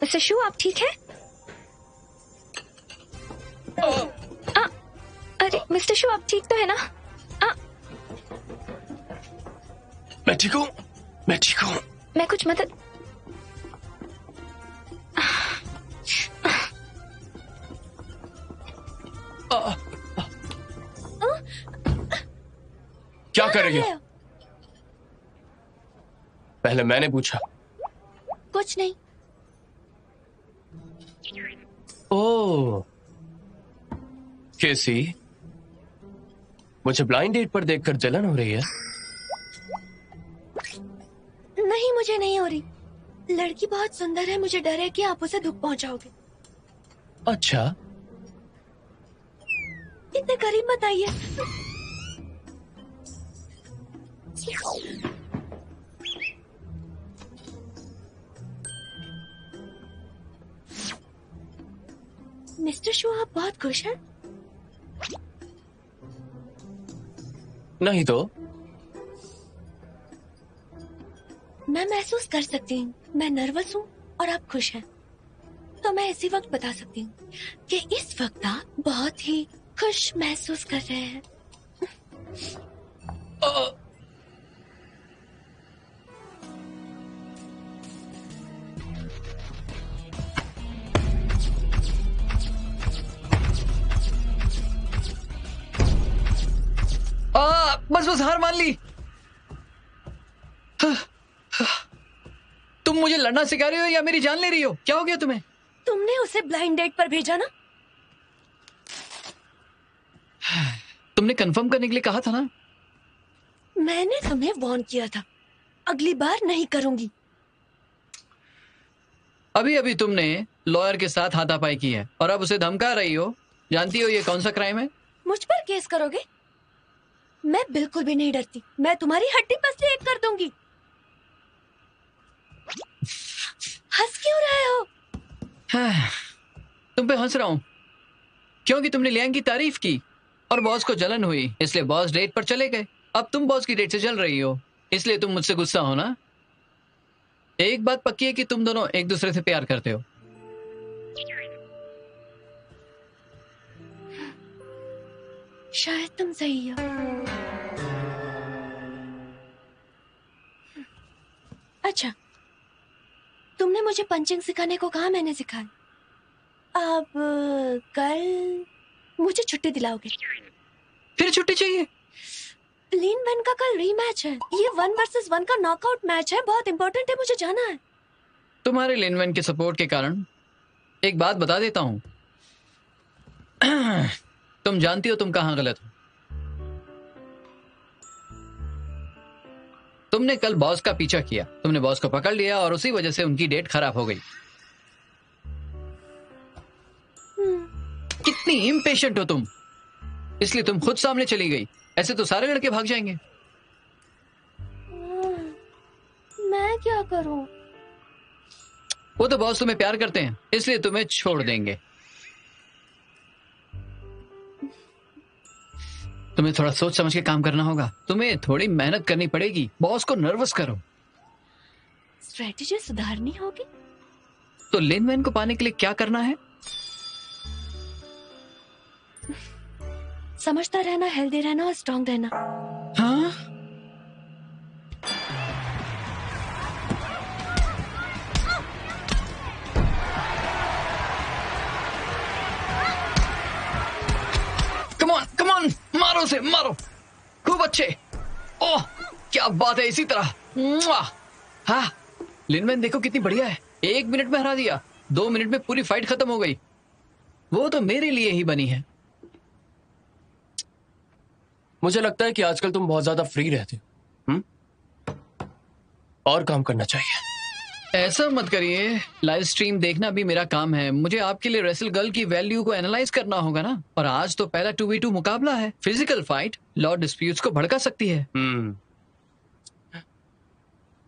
Mister शू, आप ठीक है? अरे मिस्टर शू, आप ठीक तो है ना? मैं ठीक हूँ, मैं ठीक हूँ। मैं कुछ मदद... क्या कर रही हो? पहले मैंने पूछा। कुछ नहीं। ओह केसी, मुझे ब्लाइंड डेट पर देखकर जलन हो रही है? नहीं, मुझे नहीं हो रही। लड़की बहुत सुंदर है, मुझे डर है कि आप उसे दुख पहुंचाओगे। अच्छा, इतने करीब मत आइए। मिस्टर शू, आप बहुत खुश हैं? नहीं तो मैं महसूस कर सकती हूँ। मैं नर्वस हूँ और आप खुश हैं, तो मैं इसी वक्त बता सकती हूँ कि इस वक्त आप बहुत ही खुश महसूस कर रहे हैं। बस बस हार मान ली। तुम मुझे लड़ना सिखा रही हो या मेरी जान ले रही हो? क्या हो गया तुम्हें? तुमने उसे ब्लाइंड डेट पर भेजा ना? तुमने कंफर्म करने के लिए कहा था ना? मैंने तुम्हें वार्न किया था, अगली बार नहीं करूंगी। अभी अभी तुमने लॉयर के साथ हाथापाई की है और अब उसे धमका रही हो। जानती हो ये कौन सा क्राइम है? मुझ पर केस करोगे? मैं बिल्कुल भी नहीं डरती। मैं तुम्हारी हड्डी पसली एक कर दूंगी। हंस क्यों रहे हो? तुम पे हंस रहा हूं क्योंकि तुमने लियांग की तारीफ की और बॉस को जलन हुई, इसलिए बॉस डेट पर चले गए। अब तुम बॉस की डेट से जल रही हो, इसलिए तुम मुझसे गुस्सा हो ना? एक बात पक्की है कि तुम दोनों एक दूसरे से प्यार करते हो। शायद तुम सही हो। अच्छा, तुमने मुझे पंचिंग सिखाने को कहा, मैंने सिखाया। अब कल मुझे छुट्टी दिलाओगे? फिर छुट्टी चाहिए? लीन वैन का कल रीमैच है। ये 1 वर्सेस 1 का नॉकआउट मैच है, बहुत इंपॉर्टेंट है, मुझे जाना है। तुम्हारे लिनवेन के सपोर्ट के कारण एक बात बता देता हूं। तुम जानती हो तुम कहां गलत हो। तुमने कल बॉस का पीछा किया, तुमने बॉस को पकड़ लिया और उसी वजह से उनकी डेट खराब हो गई। कितनी इम्पेशेंट हो तुम, इसलिए तुम खुद सामने चली गई। ऐसे तो सारे लड़के भाग जाएंगे। मैं क्या करूं? वो तो बॉस तुम्हें प्यार करते हैं, इसलिए तुम्हें छोड़ देंगे। तुम्हें थोड़ा सोच समझ के काम करना होगा। तुम्हें थोड़ी मेहनत करनी पड़ेगी। बॉस को नर्वस करो। स्ट्रेटेजी सुधारनी होगी। तो लिन वैन को पाने के लिए क्या करना है? समझता रहना, हेल्दी रहना और स्ट्रांग रहना। हाँ? कम ऑन, मारो से मारो। खूब अच्छे। ओह क्या बात है, इसी तरह। हाँ, लिनमैन देखो कितनी बढ़िया है। 1 मिनट में हरा दिया। 2 मिनट में पूरी फाइट खत्म हो गई। वो तो मेरे लिए ही बनी है। मुझे लगता है कि आजकल तुम बहुत ज्यादा फ्री रहते हो। और काम करना चाहिए। ऐसा मत करिए। लाइव स्ट्रीम देखना भी मेरा काम है। मुझे आपके लिए रेसल गर्ल की वैल्यू को एनालाइज करना होगा ना। और आज तो पहला 2v2 मुकाबला है। फिजिकल फाइट लॉ डिस्प्यूट्स को भड़का सकती है।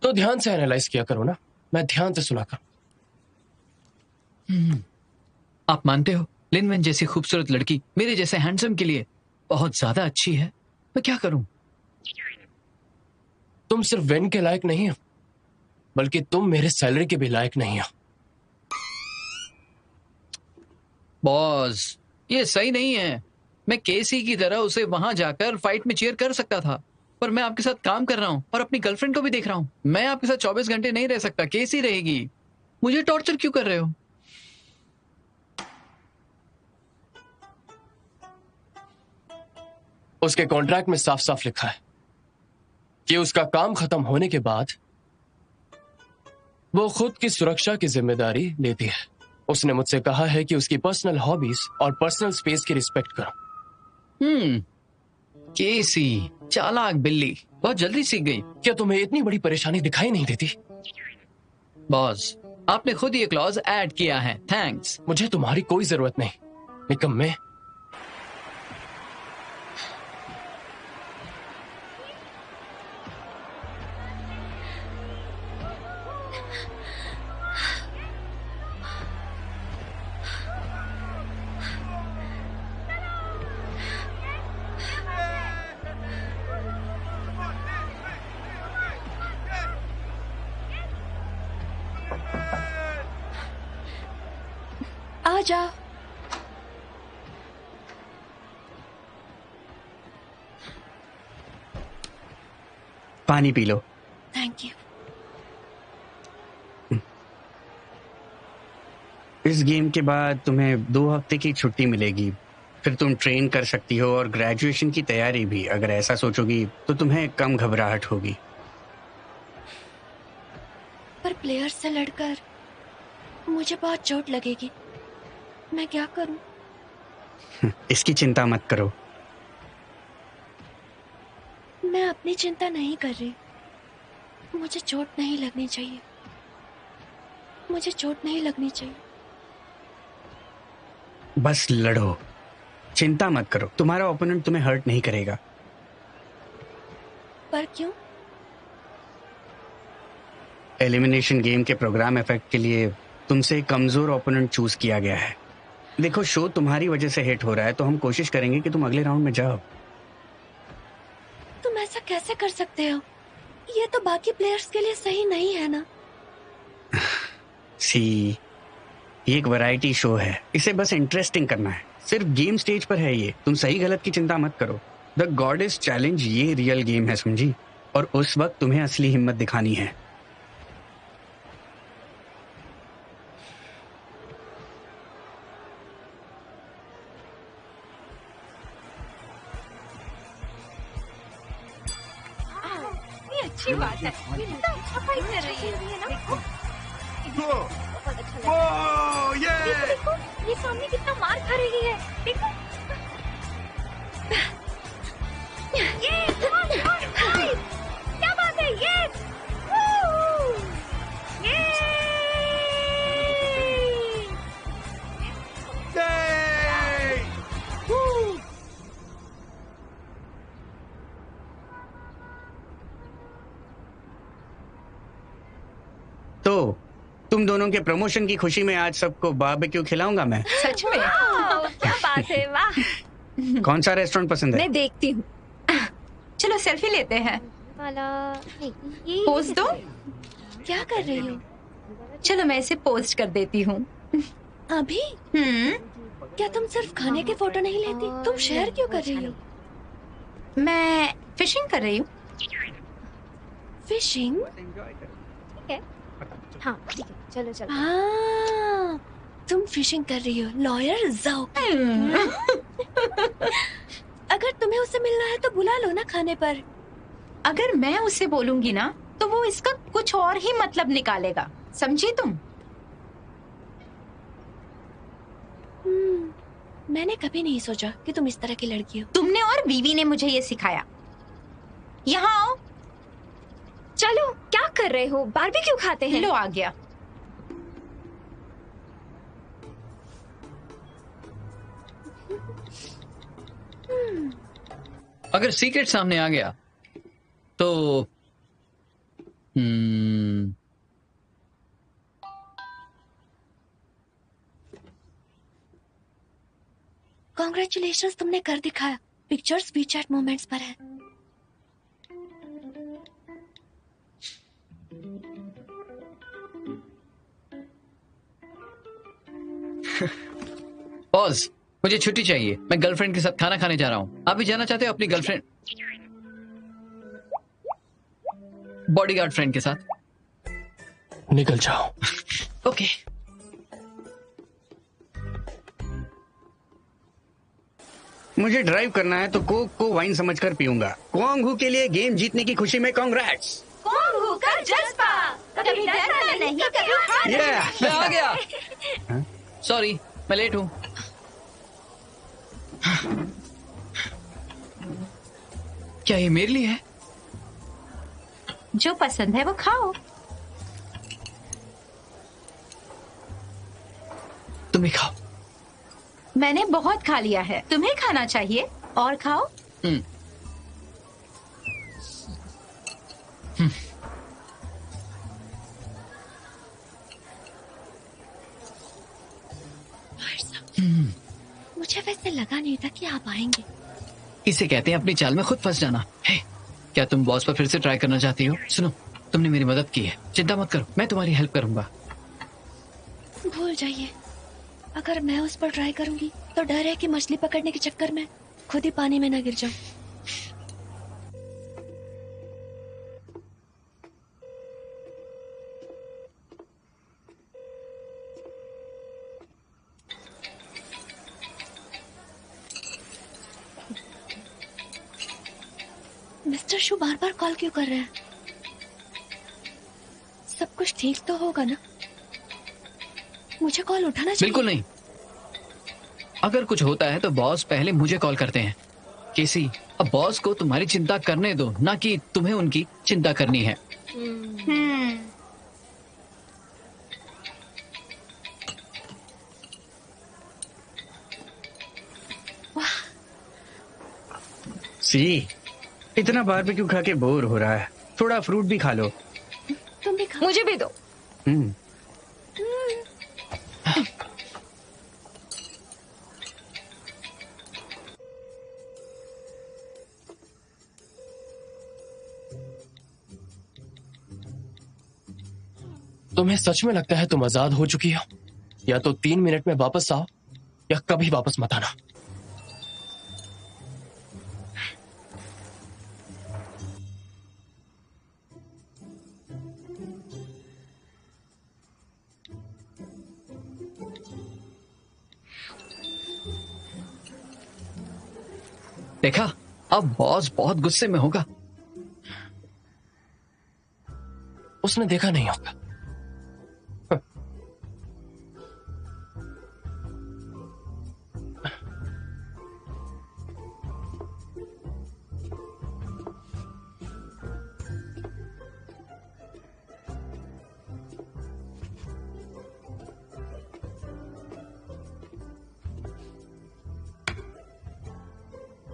तो ध्यान से एनालाइज किया करो ना, मैं ध्यान से सुना करूं। आप मानते हो लिन वैन जैसी खूबसूरत लड़की मेरे जैसे हैंडसम के लिए बहुत ज्यादा अच्छी है। मैं क्या करूं? तुम सिर्फ वेन के लायक नहीं हो, बल्कि तुम मेरे सैलरी के भी लायक नहीं हो। बॉस, ये सही नहीं है। मैं केसी की तरह उसे वहां जाकर फाइट में चीयर कर सकता था, पर मैं आपके साथ काम कर रहा हूँ और अपनी गर्लफ्रेंड को भी देख रहा हूँ। मैं आपके साथ 24 घंटे नहीं रह सकता, केसी रहेगी। मुझे टॉर्चर क्यों कर रहे हो? उसके कॉन्ट्रैक्ट में साफ साफ लिखा है कि उसका काम खत्म होने के बाद वो खुद की सुरक्षा की जिम्मेदारी लेती है। उसने मुझसे कहा है कि उसकी पर्सनल हॉबीज और पर्सनल स्पेस की रिस्पेक्ट करो। केसी चालाक बिल्ली, बहुत जल्दी सीख गई। क्या तुम्हें इतनी बड़ी परेशानी दिखाई नहीं देती? बॉस, आपने खुद ये क्लॉज ऐड किया है, थैंक्स। मुझे तुम्हारी कोई जरूरत नहीं, निकम्मे। आ जाओ। पानी पी लो। Thank you. इस गेम के बाद तुम्हें 2 हफ्ते की छुट्टी मिलेगी। फिर तुम ट्रेन कर सकती हो और ग्रेजुएशन की तैयारी भी। अगर ऐसा सोचोगी तो तुम्हें कम घबराहट होगी। पर प्लेयर से लड़कर मुझे बहुत चोट लगेगी। मैं क्या करूं? इसकी चिंता मत करो। मैं अपनी चिंता नहीं कर रही। मुझे चोट नहीं लगनी चाहिए। मुझे चोट नहीं लगनी चाहिए। बस लड़ो, चिंता मत करो। तुम्हारा ओपोनेंट तुम्हें हर्ट नहीं करेगा। पर क्यों? एलिमिनेशन गेम के प्रोग्राम इफेक्ट के लिए तुमसे कमजोर ओपोनेंट चूज किया गया है। देखो, शो तुम्हारी वजह से हिट हो रहा है, तो हम कोशिश करेंगे कि तुम अगले राउंड में जाओ। तुम ऐसा कैसे कर सकते हो? ये तो बाकी प्लेयर्स के लिए सही नहीं है ना। ये एक वैरायटी शो है, इसे बस इंटरेस्टिंग करना है। सिर्फ गेम स्टेज पर है ये। तुम सही गलत की चिंता मत करो। द गॉडेस चैलेंज ये रियल गेम है, समझी? और उस वक्त तुम्हें असली हिम्मत दिखानी है। अच्छी बात है। इतना अच्छा फाइट कर रही है ना। बहुत अच्छा लग रहा है। देखो, ये सामने कितना मार खा रही है। देखो। ये क्या बात है? ये तो तुम दोनों के प्रमोशन की खुशी में आज सबको बारबेक्यू खिलाऊंगा मैं। सच में? क्या बात है, वाह। कौन सा रेस्टोरेंट पसंद है? मैं देखती हूँ। चलो सेल्फी लेते हैं। पोस्ट दो। क्या कर रही हो? चलो मैं इसे पोस्ट कर देती हूँ। अभी? क्या तुम सिर्फ खाने के फोटो नहीं लेती? तुम शेयर क्यों कर रही हो? मैं फिशिंग कर रही हूँ। फिशिंग? हाँ ठीक है, चलो चलो। हाँ, तुम फिशिंग कर रही हो। लॉयर जाओ। अगर तुम्हें उससे मिलना है तो बुला लो ना खाने पर। अगर मैं उसे बोलूंगी ना तो वो इसका कुछ और ही मतलब निकालेगा, समझी तुम? मैंने कभी नहीं सोचा कि तुम इस तरह की लड़की हो। तुमने और बीवी ने मुझे ये सिखाया। यहाँ आओ। चलो, क्या कर रहे हो? बारबेक्यू खाते हैं। लो आ गया। अगर सीक्रेट सामने आ गया तो कॉन्ग्रेचुलेशंस, तुमने कर दिखाया। पिक्चर्स वीचैट मोमेंट्स पर है। पॉज। मुझे छुट्टी चाहिए, मैं गर्लफ्रेंड के साथ खाना खाने जा रहा हूँ। आप भी जाना चाहते हो अपनी गर्लफ्रेंड बॉडीगार्ड फ्रेंड के साथ? निकल जाओ। ओके। मुझे ड्राइव करना है तो कोक को वाइन समझकर पीऊंगा। क्वांग हू के लिए गेम जीतने की खुशी में कांग्रेट्स। कौन होगा जज्बा, कभी डरना नहीं, कभी हारना। मैं आ गया। सॉरी, मैं लेट हूँ। क्या ये मेरे लिए है? जो पसंद है वो खाओ। तुम ही खाओ। मैंने बहुत खा लिया है, तुम्हें खाना चाहिए और खाओ। मुझे वैसे लगा नहीं था कि आप आएंगे। इसे कहते हैं अपनी चाल में खुद फंस जाना। हे, क्या तुम बॉस पर फिर से ट्राई करना चाहती हो? सुनो, तुमने मेरी मदद की है, चिंता मत करो, मैं तुम्हारी हेल्प करूंगा। भूल जाइए, अगर मैं उस पर ट्राई करूंगी तो डर है कि मछली पकड़ने के चक्कर में खुद ही पानी में न गिर जाऊं। मिस्टर शू बार बार कॉल क्यों कर रहे हैं? सब कुछ ठीक तो होगा ना? मुझे कॉल उठाना चाहिए। बिल्कुल नहीं। अगर कुछ होता है तो बॉस पहले मुझे कॉल करते हैं। केसी, अब बॉस को तुम्हारी चिंता करने दो, ना कि तुम्हें उनकी चिंता करनी है। सी, इतना बारबेक्यू खा के बोर हो रहा है, थोड़ा फ्रूट भी खा लो। तुम भी खाओ। मुझे भी दो। तुम्हें सच में लगता है तुम आजाद हो चुकी हो? या तो 3 मिनट में वापस आओ या कभी वापस मत आना। देखा, अब बॉस बहुत गुस्से में होगा। उसने देखा नहीं होगा।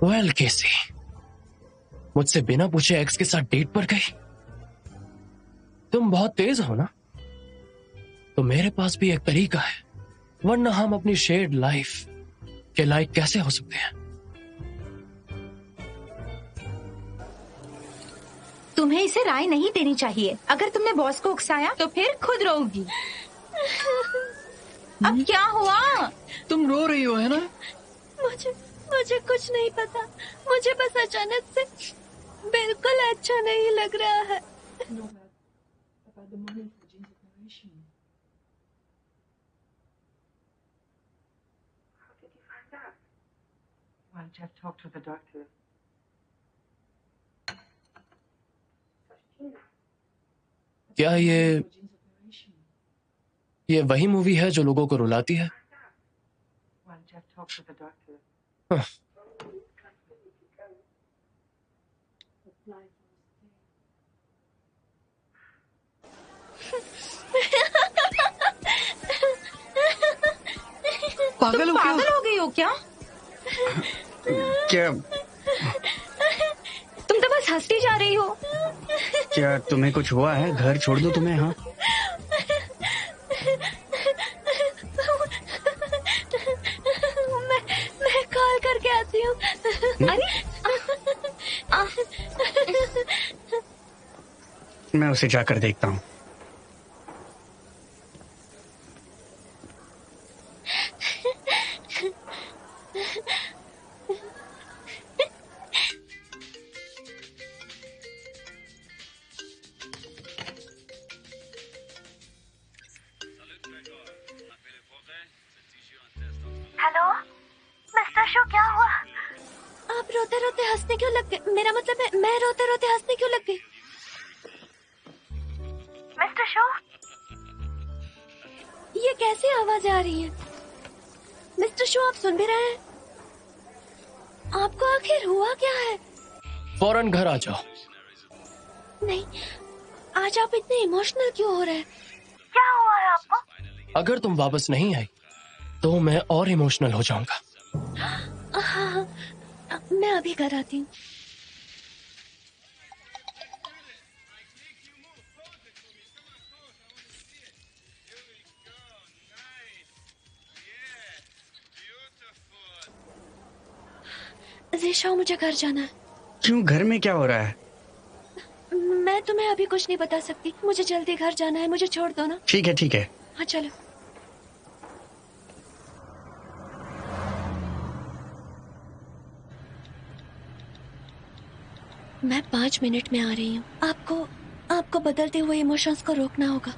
वेल केसी, मुझसे बिना पूछे एक्स के साथ डेट पर गई? तुम बहुत तेज हो ना? तो मेरे पास भी एक तरीका है, वरना हम अपनी शेयर्ड लाइफ के लायक कैसे हो सकते हैं? तुम्हें इसे राय नहीं देनी चाहिए। अगर तुमने बॉस को उकसाया तो फिर खुद रोगी। अब क्या हुआ? तुम रो रही हो, है ना? मुझे कुछ नहीं पता, मुझे बस अचानक से बिल्कुल अच्छा नहीं लग रहा है। Well, Jeff talked with the doctor. क्या ये वही मूवी है जो लोगों को रुलाती है? Well, Jeff talked with the doctor. हाँ। पागल हो क्या? पागल हो गई हो क्या? क्या तुम तो बस हंसती जा रही हो। क्या तुम्हें कुछ हुआ है? घर छोड़ दो तुम्हें। हाँ, मैं कॉल करके आती हूँ। अरे मैं उसे जाकर देखता हूँ। मेरा मतलब है मैं रोते रोते हंसने क्यों लग गई? मिस्टर शो, ये कैसी आवाजें आ रही हैं? मिस्टर शो, आप सुन भी रहे हैं? आपको आखिर हुआ क्या है? फौरन घर आ जाओ। नहीं, आज आप इतने इमोशनल क्यों हो रहे हैं? क्या हुआ है आपको? अगर तुम वापस नहीं आई तो मैं और इमोशनल हो जाऊंगा। हाँ, मैं अभी घर आती हूँ। ज़ीशा, मुझे घर जाना है। क्यों, घर में क्या हो रहा है? मैं तुम्हें अभी कुछ नहीं बता सकती। मुझे जल्दी घर जाना है, मुझे छोड़ दो ना। ठीक है ठीक है। हाँ चलो। मैं 5 मिनट में आ रही हूँ। आपको बदलते हुए इमोशंस को रोकना होगा।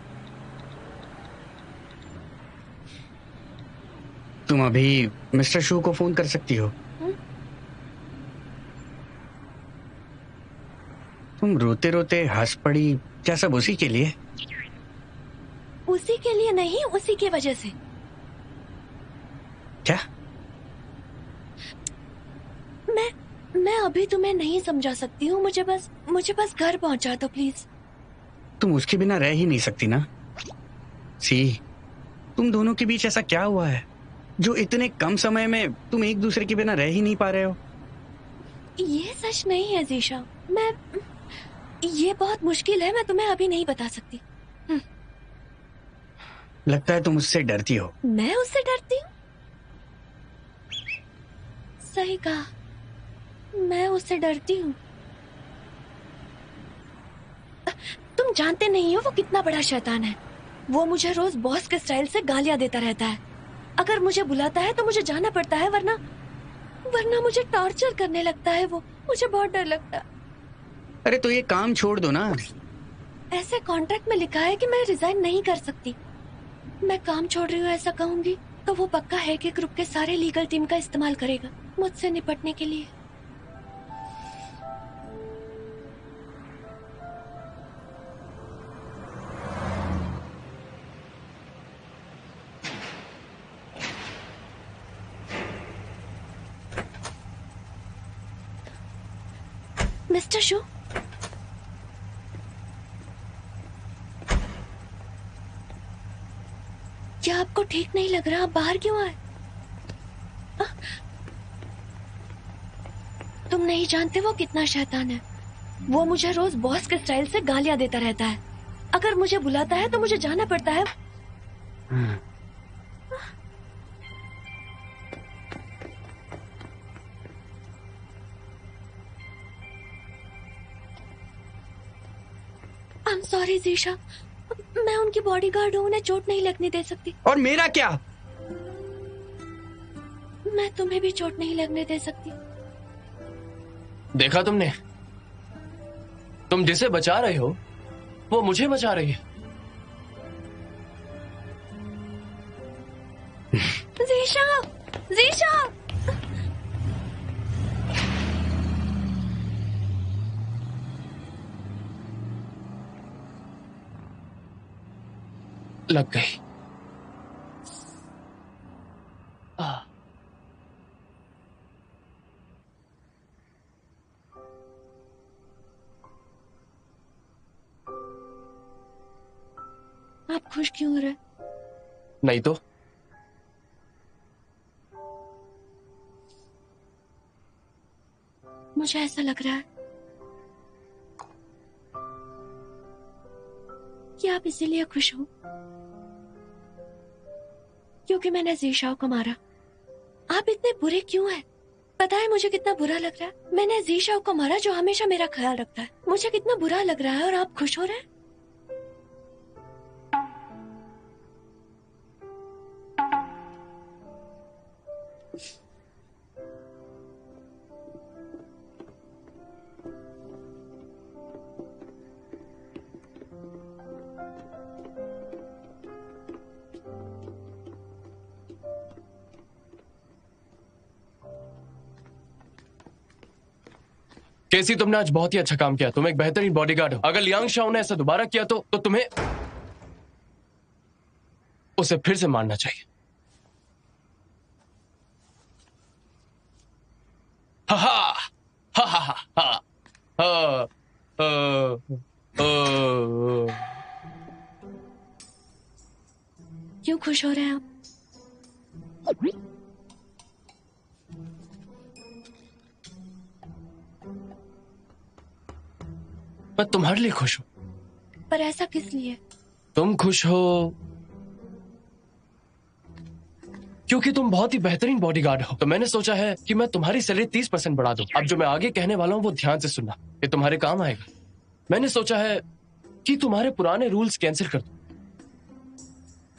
तुम अभी मिस्टर शू को फोन कर सकती हो। तुम रोते रोते हंस पड़ी, क्या सब उसी के लिए? उसी के लिए नहीं, उसी की वजह से। क्या? मैं अभी तुम्हें नहीं समझा सकती हूँ। मुझे बस घर पहुंचा दो प्लीज। तुम उसके बिना रह ही नहीं सकती ना। सी, तुम दोनों के बीच ऐसा क्या हुआ है जो इतने कम समय में तुम एक दूसरे के बिना रह ही नहीं पा रहे हो? ये सच नहीं है ज़ीशा। ये बहुत मुश्किल है। मैं तुम्हें अभी नहीं बता सकती। लगता है तुम उससे डरती हो। मैं उससे डरती हूँ? सही कहा, मैं उससे डरती हूँ। तुम जानते नहीं हो वो कितना बड़ा शैतान है। वो मुझे रोज बॉस के स्टाइल से गालियां देता रहता है। अगर मुझे बुलाता है तो मुझे जाना पड़ता है, वरना मुझे टॉर्चर करने लगता है। वो मुझे बहुत डर लगता है। अरे तो ये काम छोड़ दो ना। ऐसे कॉन्ट्रैक्ट में लिखा है कि मैं रिजाइन नहीं कर सकती। मैं काम छोड़ रही हूँ ऐसा कहूंगी तो वो पक्का है कि ग्रुप के सारे लीगल टीम का इस्तेमाल करेगा मुझसे निपटने के लिए। मिस्टर शू, क्या आपको ठीक नहीं लग रहा? आप बाहर क्यों आए? तुम नहीं जानते वो कितना शैतान है। वो मुझे रोज बॉस के स्टाइल से गालियां देता रहता है। अगर मुझे बुलाता है तो मुझे जाना पड़ता है। आई एम सॉरी ज़ीशा, मैं उनकी बॉडीगार्ड हूँ, उन्हें चोट नहीं लगने दे सकती। और मेरा क्या? मैं तुम्हें भी चोट नहीं लगने दे सकती। देखा तुमने? तुम जिसे बचा रहे हो वो मुझे बचा रही है। ज़ीशा, ज़ीशा! लग गई। आप खुश क्यों हो रहे? नहीं तो मुझे ऐसा लग रहा है कि आप इसीलिए खुश हो क्योंकि मैंने ज़ीशा को मारा। आप इतने बुरे क्यों हैं? पता है मुझे कितना बुरा लग रहा है। मैंने ज़ीशा को मारा जो हमेशा मेरा ख्याल रखता है। मुझे कितना बुरा लग रहा है और आप खुश हो रहे हैं। केसी, तुमने आज बहुत ही अच्छा काम किया। तुम एक बेहतरीन बॉडीगार्ड हो। अगर लियांग शाओ ने ऐसा दोबारा किया तो तुम्हें उसे फिर से मारना चाहिए। हा हा हा हा हा हा हा क्यों खुश हो रहे हैं आप? मैं तुम्हारे लिए खुश हूं। पर ऐसा किस लिए? तुम खुश हो क्योंकि तुम बहुत ही बेहतरीन बॉडीगार्ड हो। तो मैंने सोचा है कि मैं तुम्हारी सैलरी 30% बढ़ा दूं। अब जो मैं आगे कहने वाला हूं वो ध्यान से सुनना, ये तुम्हारे काम आएगा। मैंने सोचा है कि तुम्हारे पुराने रूल्स कैंसिल कर दूं।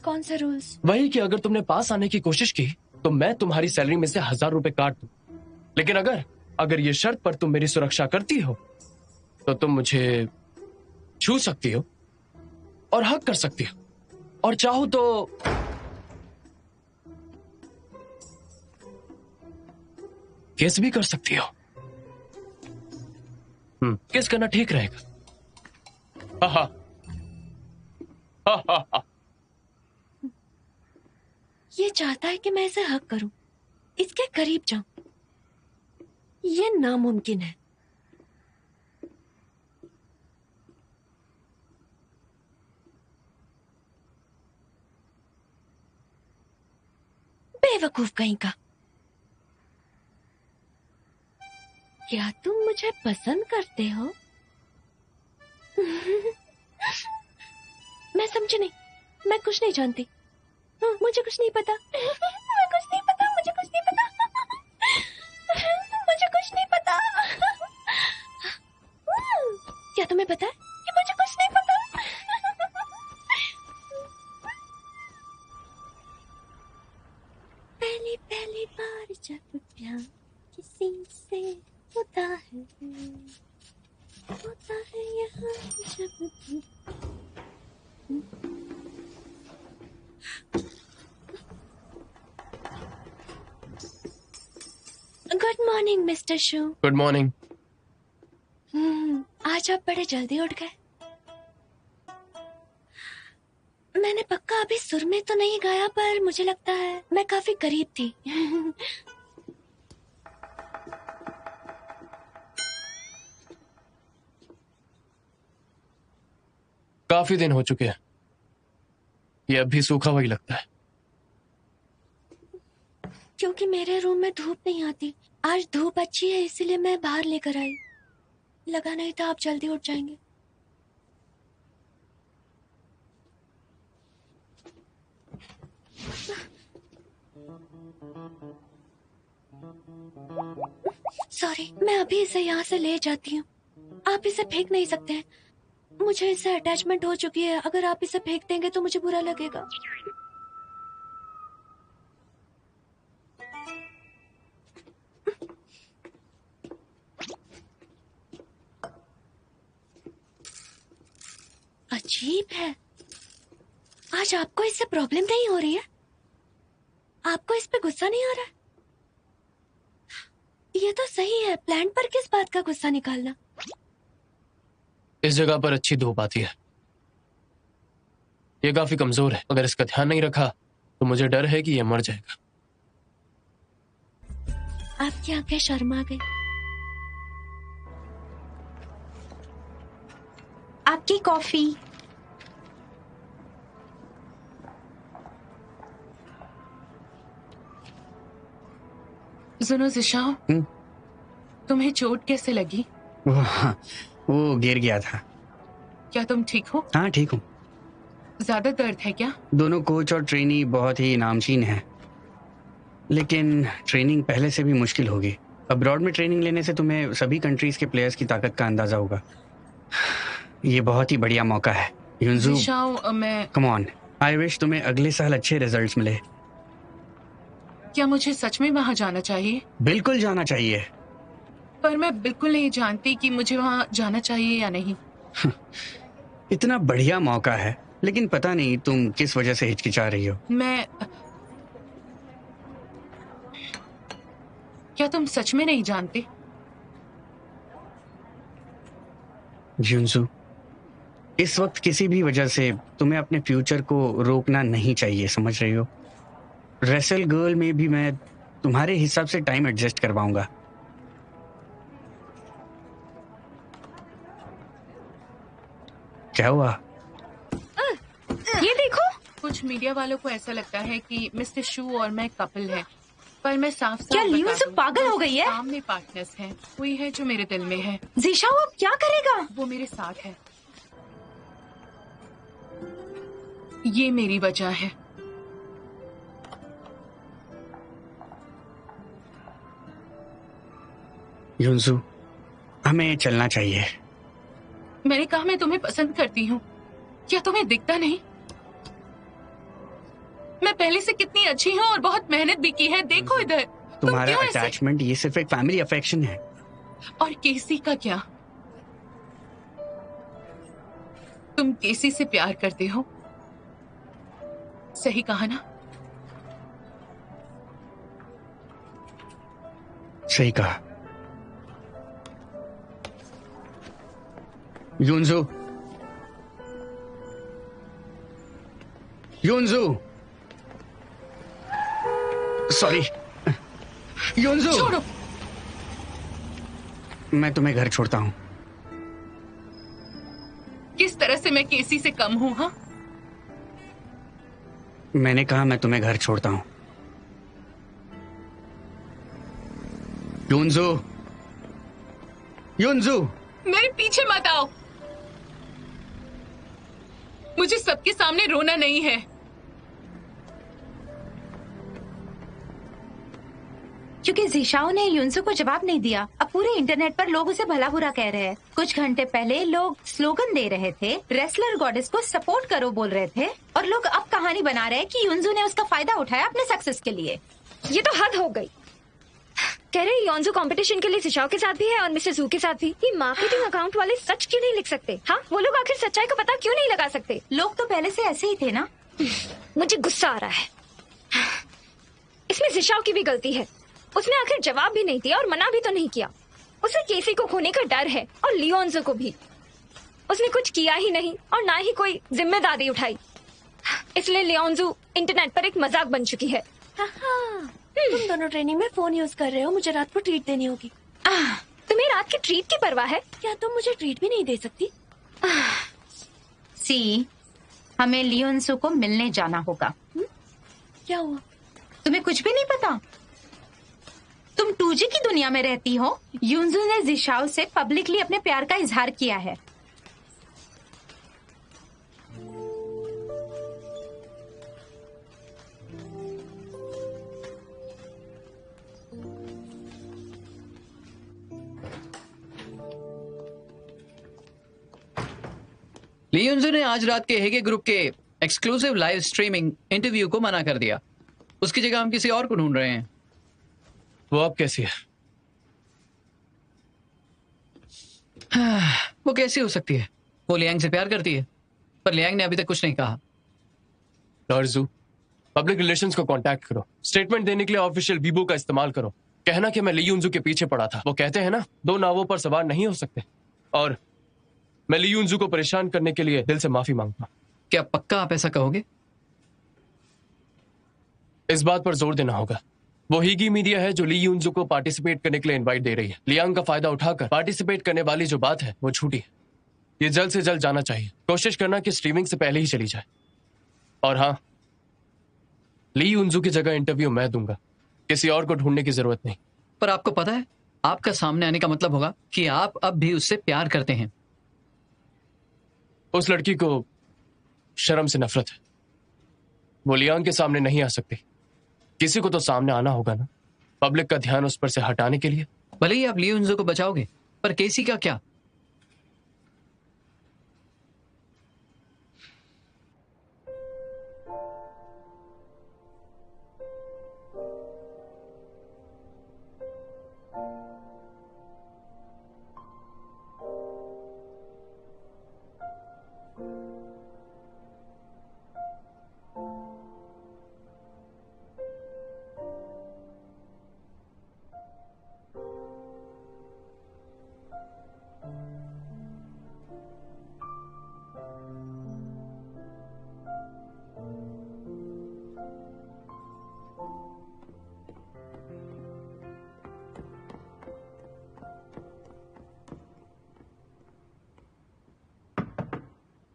कौन से रूल्स? वही कि अगर तुमने पास आने की कोशिश की तो मैं तुम्हारी सैलरी में से 1000 रुपए काट दूं। लेकिन अगर ये शर्त पर तुम मेरी सुरक्षा करती हो तो तुम मुझे छू सकती हो और हक कर सकती हो, और चाहो तो किस भी कर सकती हो। किस करना ठीक रहेगा। हा हा। ये चाहता है कि मैं इसे हक करूं, इसके करीब जाऊं। ये नामुमकिन है। बेवकूफ कहीं का। क्या तुम मुझे पसंद करते हो? मैं समझी नहीं। मैं कुछ नहीं जानती। मुझे कुछ नहीं पता। मैं कुछ नहीं पता। मुझे कुछ नहीं पता। मुझे कुछ नहीं पता। क्या तुम्हें पता है कि मुझे कुछ नहीं पता? पहली पहली बार जब प्यार किसी से होता है यहाँ जब good morning mister Shu. Good morning. आज आप बड़े जल्दी उठ गए। मैंने पक्का अभी सुर में तो नहीं गाया, पर मुझे लगता है मैं काफी करीब थी। काफी दिन हो चुके हैं। ये अब भी सूखा हुआ ही लगता है। क्योंकि मेरे रूम में धूप नहीं आती। आज धूप अच्छी है इसीलिए मैं बाहर लेकर आई। लगा नहीं था आप जल्दी उठ जाएंगे। सॉरी, मैं अभी इसे यहाँ से ले जाती हूँ। आप इसे फेंक नहीं सकते हैं। मुझे इससे अटैचमेंट हो चुकी है। अगर आप इसे फेंक देंगे तो मुझे बुरा लगेगा। अजीब है, आज आपको इससे प्रॉब्लम नहीं हो रही है? आपको इस पे गुस्सा नहीं आ रहा है? ये तो सही है। प्लांट पर किस बात का गुस्सा निकालना? इस जगह पर अच्छी धूप आती है। ये काफी कमजोर है। अगर इसका ध्यान नहीं रखा तो मुझे डर है कि ये मर जाएगा। आपकी आंखें शर्मा गई। आपकी कॉफी। सुनो जिशाओ, तुम्हें चोट कैसे लगी? वो गिर गया था। क्या तुम ठीक हो? हाँ ठीक हूँ। ज्यादा दर्द है क्या? दोनों कोच और ट्रेनी बहुत ही नामचीन हैं, लेकिन ट्रेनिंग पहले से भी मुश्किल होगी। अब्रॉड में ट्रेनिंग लेने से तुम्हें सभी कंट्रीज के प्लेयर्स की ताकत का अंदाजा होगा। ये बहुत ही बढ़िया मौका है। युनजू, जिशाओ, मैं कम ऑन। आई विश तुम्हें अगले साल अच्छे रिजल्ट्स मिले। क्या मुझे सच में वहां जाना चाहिए? बिल्कुल जाना चाहिए। पर मैं बिल्कुल नहीं जानती कि मुझे वहां जाना चाहिए या नहीं। इतना बढ़िया मौका है, लेकिन पता नहीं तुम किस वजह से हिचकिचा रही हो। क्या तुम सच में नहीं जानते? जुनसू, इस वक्त किसी भी वजह से तुम्हें अपने फ्यूचर को रोकना नहीं चाहिए, समझ रही हो? रेसल गर्ल में भी मैं तुम्हारे हिसाब से टाइम एडजस्ट करवाऊंगा। क्या हुआ? ये देखो। कुछ मीडिया वालों को ऐसा लगता है कि मिस्टर शू और मैं कपल हैं, पर मैं साफ साफ क्या लियो सब पागल हो गई है? सामने पार्टनर्स हैं। कोई है जो मेरे दिल में है, जीशाओ अब क्या करेगा? वो मेरे साथ है। ये मेरी वजह है। जुनसू, हमें चलना चाहिए। मैंने कहा मैं तुम्हें पसंद करती हूँ, क्या तुम्हें दिखता नहीं? मैं पहले से कितनी अच्छी हूँ और बहुत मेहनत भी की है। देखो इधर। तुम्हारा क्यों ऐसे? अटैचमेंट ये सिर्फ एक फैमिली अफेक्शन है। और केसी का क्या? तुम केसी से प्यार करते हो, सही कहा ना? सही कहा। युनजू, युनजू, सॉरी युनजू, छोड़ो। मैं तुम्हें घर छोड़ता हूँ। किस तरह से मैं केसी से कम हूँ? हाँ, मैंने कहा मैं तुम्हें घर छोड़ता हूँ। युनजू, युनजू, मेरे पीछे मत आओ। मुझे सबके सामने रोना नहीं है। क्योंकि जीशाओ ने युनसू को जवाब नहीं दिया, अब पूरे इंटरनेट पर लोग उसे भला बुरा कह रहे हैं। कुछ घंटे पहले लोग स्लोगन दे रहे थे, रेसलर गॉडेस को सपोर्ट करो बोल रहे थे, और लोग अब कहानी बना रहे हैं कि युनसू ने उसका फायदा उठाया अपने सक्सेस के लिए। ये तो हद हो गई। कह रहे योंजू कंपटीशन के लिए जिशाओ के साथ भी है और मिस्टर जू के साथ भी। ये मार्केटिंग अकाउंट वाले सच क्यों नहीं लिख सकते? हाँ, वो लोग आखिर सच्चाई का पता क्यों नहीं लगा सकते? लोग तो पहले से ऐसे ही थे ना। मुझे गुस्सा आ रहा है। इसमें जिशाओ की भी गलती है। उसने आखिर जवाब भी नहीं दिया और मना भी तो नहीं किया। उसे केसी को खोने का डर है और लियोन्जो को भी। उसने कुछ किया ही नहीं और ना ही कोई जिम्मेदारी उठाई, इसलिए लियोन्जो इंटरनेट पर एक मजाक बन चुकी है। तुम दोनों ट्रेनिंग में फोन यूज कर रहे हो, मुझे रात को ट्रीट देनी होगी। तुम्हें रात की ट्रीट की परवाह है? क्या तुम मुझे ट्रीट भी नहीं दे सकती? सी, हमें लियोन्सू को मिलने जाना होगा। क्या हुआ? तुम्हें कुछ भी नहीं पता? तुम 2G की दुनिया में रहती हो। युनजू ने जिशाओ से पब्लिकली अपने प्यार का इजहार किया है। लियोन्जो ने आज रात के हेगे ग्रुप के एक्सक्लूसिव लाइव स्ट्रीमिंग इंटरव्यू को मना कर दिया। उसकी जगह हम किसी और को ढूंढ रहे हैं। वो अब कैसी है? वो कैसी हो सकती है? वो लियांग से प्यार करती है, पर लियांग ने अभी तक कुछ नहीं कहा। लॉर्जू, पब्लिक रिलेशंस को कांटेक्ट करो, स्टेटमेंट देने के लिए ऑफिशियल वीबो का इस्तेमाल करो, कहना कि मैं लियोन्जू के पीछे पड़ा था। वो कहते हैं ना, दो नावों पर सवार नहीं हो सकते। और मैं लियोन्जू को परेशान करने के लिए दिल से माफी मांगता हूं। क्या पक्का आप ऐसा कहोगे? इस बात पर जोर देना होगा, वो हीगी मीडिया है जो लियोन्जू को पार्टिसिपेट करने के लिए इनवाइट दे रही है। लियांग का फायदा उठाकर पार्टिसिपेट करने वाली जो बात है वो झूठी है। ये जल्द से जल्द जाना चाहिए। कोशिश करना कि स्ट्रीमिंग से पहले ही चली जाए। और हाँ, लियोन्जू की जगह इंटरव्यू मैं दूंगा, किसी और को ढूंढने की जरूरत नहीं। पर आपको पता है, आपका सामने आने का मतलब होगा कि आप अब भी उससे प्यार करते हैं। उस लड़की को शर्म से नफरत है। वो लियांग के सामने नहीं आ सकती। किसी को तो सामने आना होगा ना, पब्लिक का ध्यान उस पर से हटाने के लिए। भले ही आप लियोन्जो को बचाओगे, पर केसी का क्या?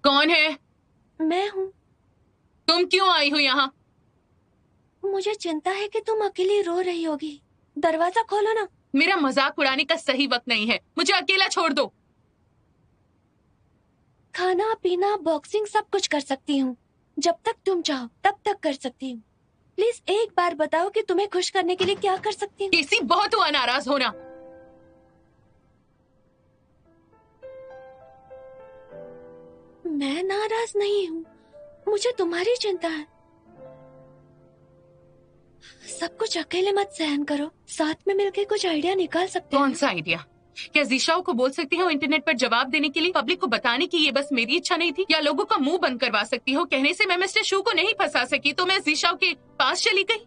कौन है? मैं हूँ। तुम क्यों आई हो यहाँ? मुझे चिंता है कि तुम अकेली रो रही होगी। दरवाजा खोलो ना। मेरा मजाक उड़ाने का सही वक्त नहीं है, मुझे अकेला छोड़ दो। खाना पीना बॉक्सिंग सब कुछ कर सकती हूँ। जब तक तुम चाहो तब तक कर सकती हूँ। प्लीज एक बार बताओ कि तुम्हें खुश करने के लिए क्या कर सकती हूँ। केसी, बहुत हुआ नाराज होना। मैं नाराज नहीं हूँ, मुझे तुम्हारी चिंता है। सब कुछ अकेले मत सहन करो, साथ में मिलकर कुछ आइडिया निकाल सकते कौन हैं। सा आइडिया? क्या जिशाओ को बोल सकती हो इंटरनेट पर जवाब देने के लिए, पब्लिक को बताने की ये बस मेरी इच्छा नहीं थी? या लोगों का मुंह बंद करवा सकती हो कहने से मैं मिस्टर शू को नहीं फंसा सकी तो मैं जिशाओ के पास चली गई?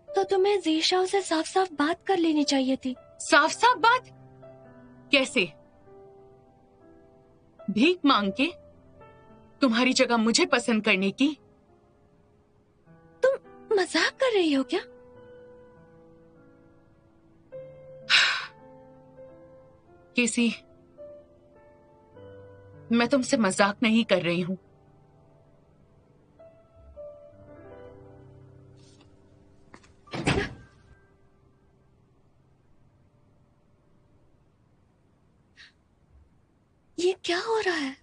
तो तुम्हें जीशाओ से साफ साफ बात कर लेनी चाहिए थी। साफ साफ बात? कैसे? भीख मांग के? तुम्हारी जगह मुझे पसंद करने की? तुम मजाक कर रही हो क्या? केसी, मैं तुमसे मजाक नहीं कर रही हूँ। ये क्या हो रहा है?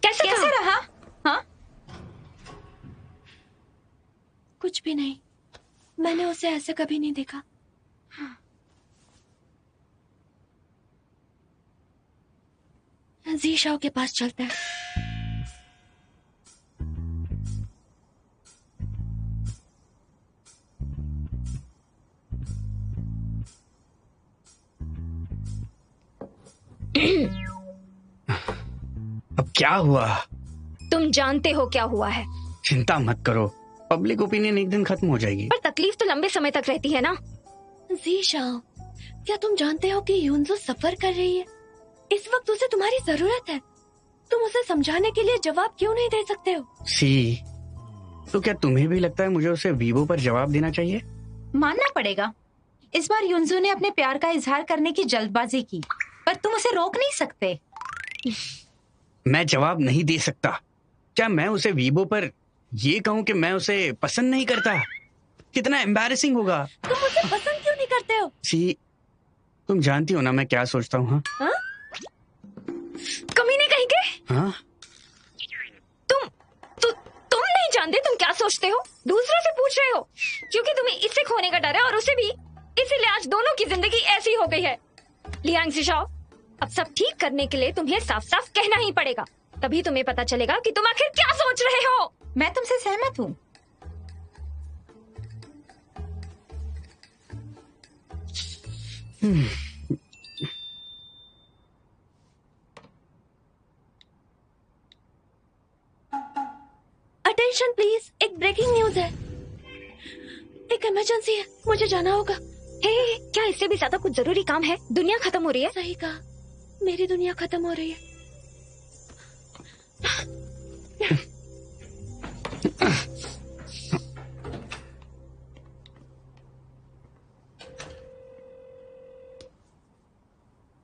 कैसा रहा? हाँ, कुछ भी नहीं, मैंने उसे ऐसे कभी नहीं देखा। जीशाओ के पास चलते हैं। अब क्या हुआ? तुम जानते हो क्या हुआ है। चिंता मत करो, पब्लिक ओपिनियन एक दिन खत्म हो जाएगी। पर तकलीफ तो लंबे समय तक रहती है ना। जीशाओ, क्या तुम जानते हो कि यूनजो सफर कर रही है? इस वक्त उसे तुम्हारी जरूरत है। तुम उसे समझाने के लिए जवाब क्यों नहीं दे सकते हो? सी, तो क्या तुम्हें भी लगता है मुझे उसे वीवो पर जवाब देना चाहिए? मानना पड़ेगा, इस बार युनजू ने अपने प्यार का इजहार करने की जल्दबाजी की, पर तुम उसे रोक नहीं सकते। मैं जवाब नहीं दे सकता। क्या मैं उसे वीवो पर ये कहूँ कि मैं उसे पसंद नहीं करता? कितना एम्बैरेसिंग होगा। तुम उसे पसंद क्यों नहीं करते हो? सी, तुम जानती हो ना मैं क्या सोचता हूँ। हाँ? कमीने कहीं के? हाँ? तुम नहीं जानते तुम क्या सोचते हो? दूसरों से पूछ रहे हो क्योंकि तुम्हें इससे खोने का डर है और उसे भी। इसीलिए आज दोनों की जिंदगी ऐसी हो गई है। लियांग जिशाओ, अब सब ठीक करने के लिए तुम्हें साफ साफ कहना ही पड़ेगा, तभी तुम्हें पता चलेगा कि तुम आखिर क्या सोच रहे हो। मैं तुमसे सहमत हूँ। अटेंशन प्लीज, एक ब्रेकिंग न्यूज है। एक इमरजेंसी है, मुझे जाना होगा। हे, क्या इससे भी ज्यादा कुछ जरूरी काम है? दुनिया खत्म हो रही है। सही कहा, मेरी दुनिया खत्म हो रही है।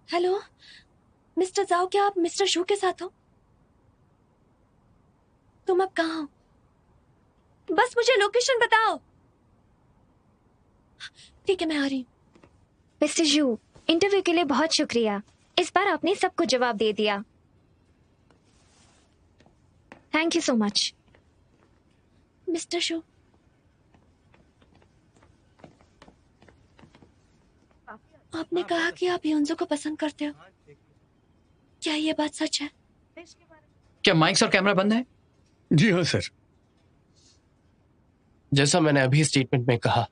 हेलो मिस्टर जाओ, क्या आप मिस्टर शू के साथ हो? तुम अब कहाँ हो? बस मुझे लोकेशन बताओ। ठीक है, मैं आ रही हूँ। मिस्टर जू, इंटरव्यू के लिए बहुत शुक्रिया। इस बार आपने सबको जवाब दे दिया। Thank you so much. Mister Shu, आपने कहा कि आप युनजो को पसंद करते हो, क्या ये बात सच है? क्या माइक्स और कैमरा बंद है? जी हाँ सर। जैसा मैंने अभी स्टेटमेंट में कहा,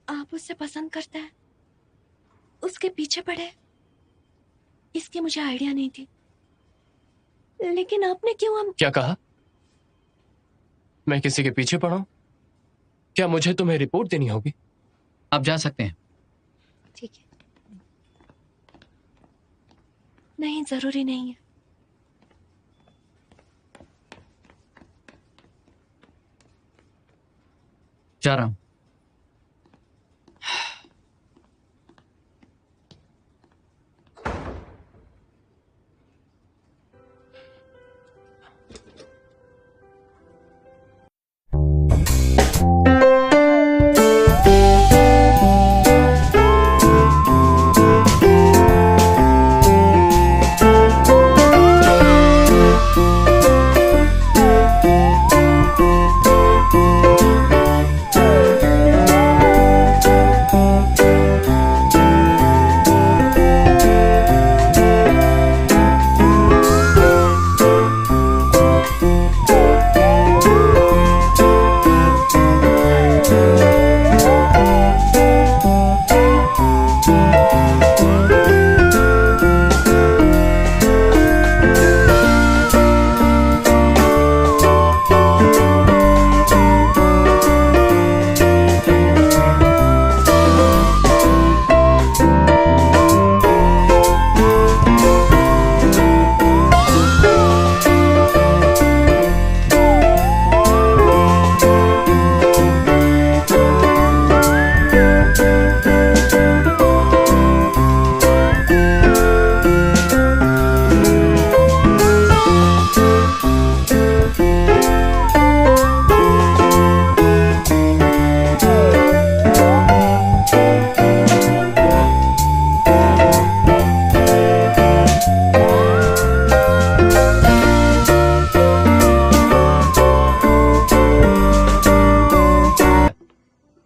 आप उससे पसंद करते हैं, उसके पीछे पड़े, इसकी मुझे आइडिया नहीं थी। लेकिन आपने क्यों हम क्या कहा? मैं किसी के पीछे पड़ा हूं? क्या मुझे तुम्हें रिपोर्ट देनी होगी? आप जा सकते हैं। ठीक है। नहीं, जरूरी नहीं है। जा रहा हूं।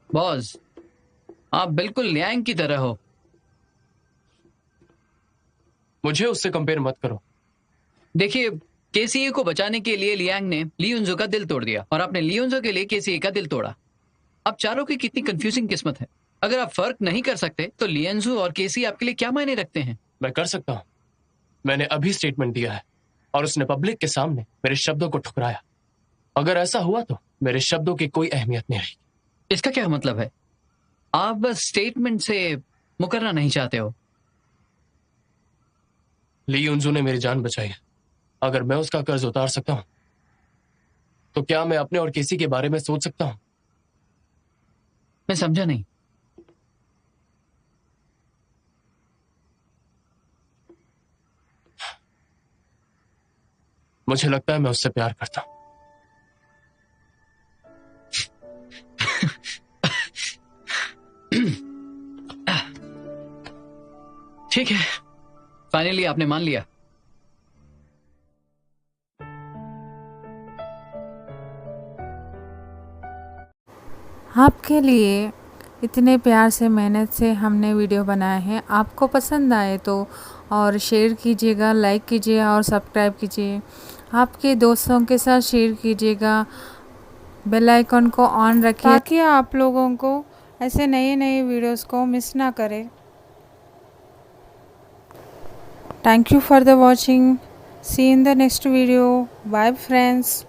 बॉस, आप बिल्कुल लियांग की तरह हो। मुझे उससे कंपेयर मत करो। देखिए, केसीए को बचाने के लिए लियांग ने लियोन्जो का दिल तोड़ दिया और आपने लियोन्जो के लिए केसीए का दिल तोड़ा। अब चारों की कितनी कंफ्यूजिंग किस्मत है। अगर आप फर्क नहीं कर सकते तो लियोन्जो और केसीए आपके लिए क्या मायने रखते हैं? मैं कर सकता हूँ। मैंने अभी स्टेटमेंट दिया है और उसने पब्लिक के सामने मेरे शब्दों को ठुकराया। अगर ऐसा हुआ तो मेरे शब्दों की कोई अहमियत नहीं रही। इसका क्या मतलब है? आप बस स्टेटमेंट से मुकरना नहीं चाहते हो? लियोन्जो ने मेरी जान बचाई है। अगर मैं उसका कर्ज उतार सकता हूं तो क्या मैं अपने और किसी के बारे में सोच सकता हूं? मैं समझा नहीं। मुझे लगता है मैं उससे प्यार करता हूं। ठीक है, फाइनली आपने मान लिया। आपके लिए इतने प्यार से मेहनत से हमने वीडियो बनाए हैं। आपको पसंद आए तो और शेयर कीजिएगा, लाइक कीजिए और सब्सक्राइब कीजिए। आपके दोस्तों के साथ शेयर कीजिएगा। बेल आइकन को ऑन रखिए ताकि आप लोगों को ऐसे नए नए वीडियोस को मिस ना करें। Thank you for the watching. See in the next video. Bye friends.